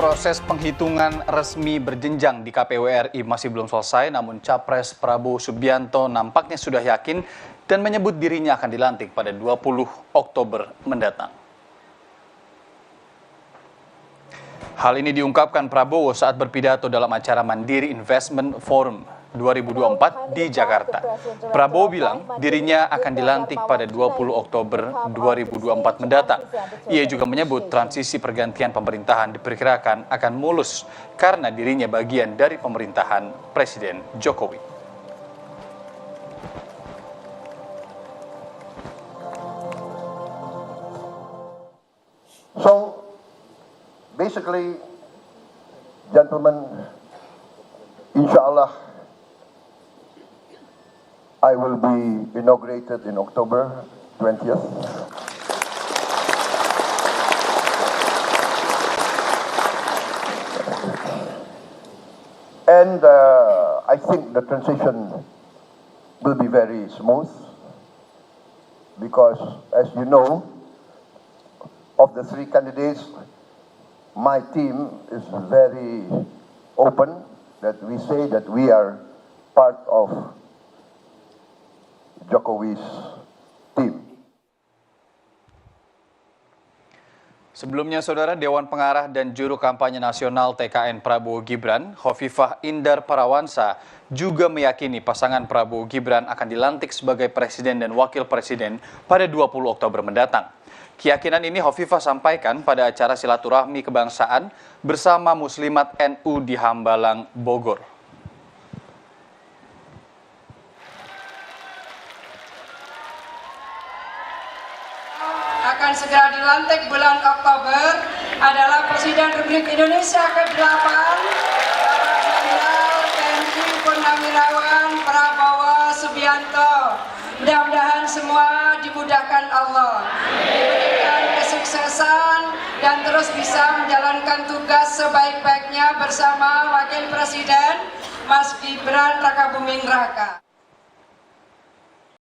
Proses penghitungan resmi berjenjang di KPU RI masih belum selesai, namun Capres Prabowo Subianto nampaknya sudah yakin dan menyebut dirinya akan dilantik pada 20 Oktober mendatang. Hal ini diungkapkan Prabowo saat berpidato dalam acara Mandiri Investment Forum 2024 di Jakarta. Prabowo bilang dirinya akan dilantik pada 20 Oktober 2024 mendatang. Ia juga menyebut transisi pergantian pemerintahan diperkirakan akan mulus karena dirinya bagian dari pemerintahan Presiden Jokowi. So, basically, gentlemen, inshallah, I will be inaugurated in October 20th. And I think the transition will be very smooth because, as you know, of the three candidates, my team is very open that we say that we are part of Jokowi's team. Sebelumnya, Saudara, Dewan Pengarah dan Juru Kampanye Nasional TKN Prabowo Gibran, Khofifah Indar Parawansa, juga meyakini pasangan Prabowo Gibran akan dilantik sebagai Presiden dan Wakil Presiden pada 20 Oktober mendatang. Keyakinan ini Khofifah sampaikan pada acara silaturahmi kebangsaan bersama Muslimat NU di Hambalang, Bogor. Akan segera dilantik bulan Oktober adalah Presiden Republik Indonesia ke-8, Bapak Jenderal TNI Purnawirawan Prabowo Subianto. Mudah-mudahan semua dimudahkan Allah, diberikan kesuksesan dan terus bisa menjalankan tugas sebaik-baiknya bersama Wakil Presiden Mas Gibran Rakabuming Raka.